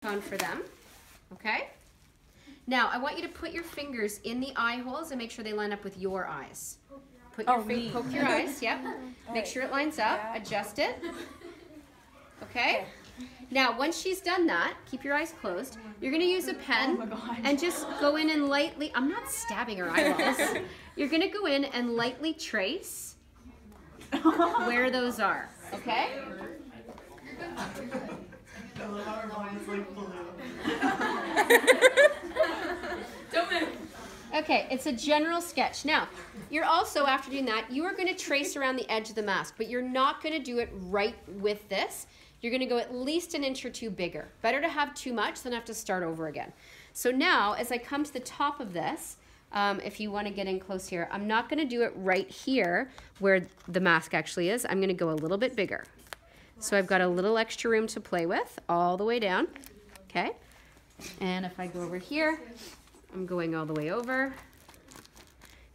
on for them, okay? Now, I want you to put your fingers in the eye holes and make sure they line up with your eyes. Put your poke your eyes, yep. Make sure it lines up, adjust it. Okay? Now, once she's done that, keep your eyes closed. You're gonna use a pen and just go in and lightly, I'm not stabbing her eyeballs. You're gonna go in and lightly trace where those are, okay? Okay, it's a general sketch. Now, you're also, after doing that, you are going to trace around the edge of the mask, but you're not going to do it right with this. You're going to go at least an inch or two bigger. Better to have too much than have to start over again. So now, as I come to the top of this, if you want to get in close here, I'm not going to do it right here where the mask actually is. I'm going to go a little bit bigger. So I've got a little extra room to play with all the way down. Okay? And if I go over here, I'm going all the way over.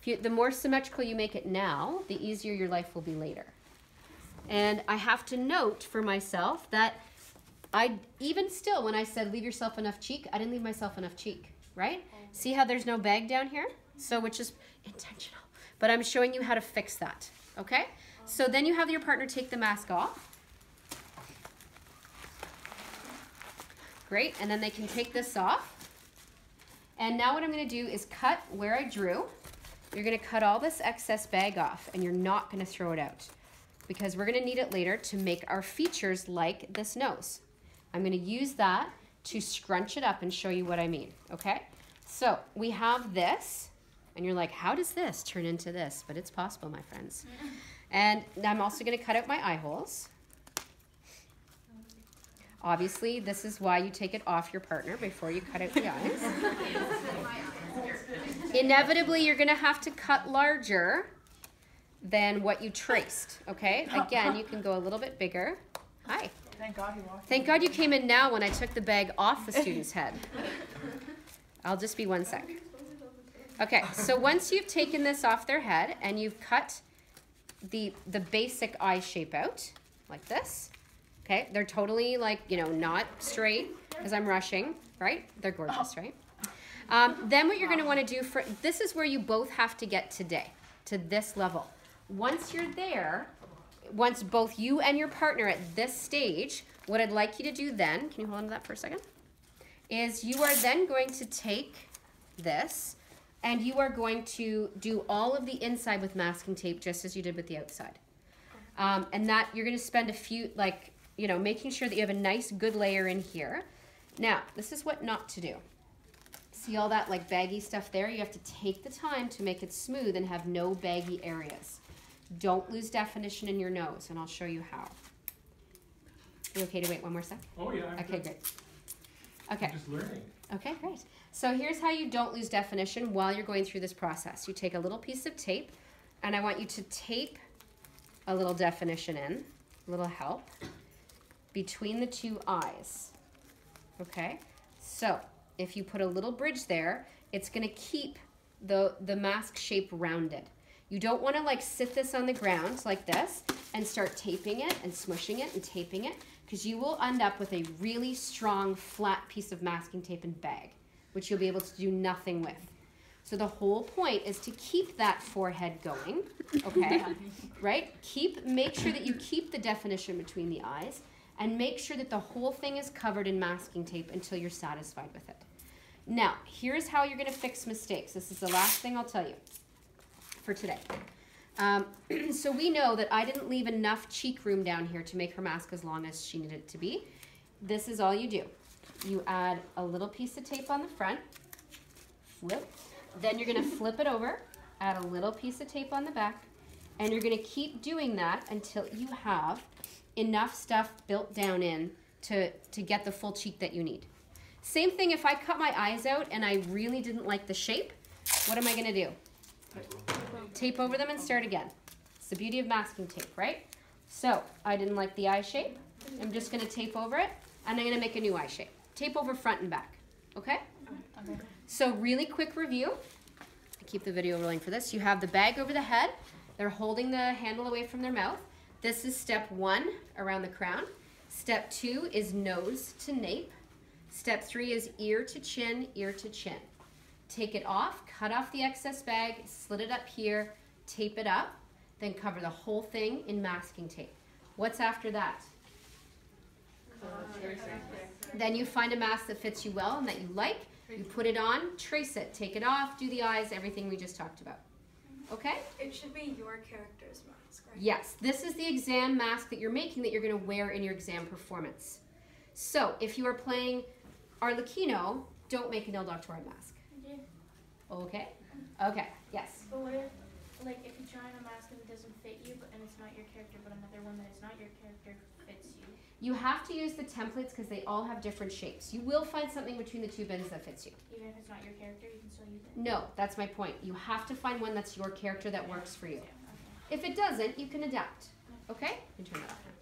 The more symmetrical you make it now, the easier your life will be later. And I have to note for myself that even still, when I said leave yourself enough cheek, I didn't leave myself enough cheek, right? See how there's no bag down here? So, which is intentional. But I'm showing you how to fix that, okay? So then you have your partner take the mask off. Great, and then they can take this off. And now what I'm gonna do is cut where I drew. You're gonna cut all this excess bag off and you're not gonna throw it out because we're gonna need it later to make our features like this nose. I'm gonna use that to scrunch it up and show you what I mean, okay? So we have this, and you're like, how does this turn into this? But it's possible, my friends. And I'm also gonna cut out my eye holes. Obviously, this is why you take it off your partner before you cut out the eyes. Inevitably, you're gonna have to cut larger than what you traced, okay? Again, you can go a little bit bigger. Hi. Thank God he walked. Thank God you came in now when I took the bag off the student's head. I'll just be 1 sec. Okay, so once you've taken this off their head and you've cut the basic eye shape out, like this, okay, they're totally like, you know, not straight because I'm rushing, right? They're gorgeous, right? Then what you're going to want to do this is where you both have to get today, to this level. Once you're there, once both you and your partner at this stage, what I'd like you to do then, can you hold on to that for a second? Is you are then going to take this and you are going to do all of the inside with masking tape just as you did with the outside. And that you're going to spend a few, like, you know, making sure that you have a nice good layer in here. Now, this is what not to do. See all that like baggy stuff there? You have to take the time to make it smooth and have no baggy areas. Don't lose definition in your nose, and I'll show you how. You okay to wait 1 more sec? Oh yeah. Okay, great. Okay. I'm just learning. Okay, great. So here's how you don't lose definition while you're going through this process. You take a little piece of tape, and I want you to tape a little definition in, a little help, between the two eyes, okay? So if you put a little bridge there, it's gonna keep the mask shape rounded. You don't wanna like sit this on the ground like this and start taping it and smushing it and taping it because you will end up with a really strong flat piece of masking tape and bag, which you'll be able to do nothing with. So the whole point is to keep that forehead going, okay? Right? Make sure that you keep the definition between the eyes and make sure that the whole thing is covered in masking tape until you're satisfied with it. Now, here's how you're gonna fix mistakes. This is the last thing I'll tell you for today. So we know that I didn't leave enough cheek room down here to make her mask as long as she needed it to be. This is all you do. You add a little piece of tape on the front, flip, then you're gonna flip it over, add a little piece of tape on the back, and you're gonna keep doing that until you have enough stuff built down in to get the full cheek that you need. Same thing if I cut my eyes out and I really didn't like the shape, what am I gonna do? Tape over them and start again. It's the beauty of masking tape, right? So I didn't like the eye shape. I'm just gonna tape over it and I'm gonna make a new eye shape. Tape over front and back, okay? Okay. So really quick review. I keep the video rolling for this. You have the bag over the head. They're holding the handle away from their mouth. This is step 1 around the crown. Step 2 is nose to nape. Step 3 is ear to chin, ear to chin. Take it off, cut off the excess bag, slit it up here, tape it up, then cover the whole thing in masking tape. What's after that? Then you find a mask that fits you well and that you like. You put it on, trace it, take it off, do the eyes, everything we just talked about. Okay? It should be your character's mask, right? Yes, this is the exam mask that you're making that you're going to wear in your exam performance. So, if you are playing Arlecchino, don't make an Il Dottore mask. Yeah. Okay? Okay, yes. But what if, like, if you try on a mask and it doesn't fit you, and it's not your character, but another one that is not your character fits you? You have to use the templates because they all have different shapes. You will find something between the two bins that fits you. Even if it's not your character, you can still use it? No, that's my point. You have to find one that's your character that works for you. Yeah, okay. If it doesn't, you can adapt. Okay? You can turn that off now.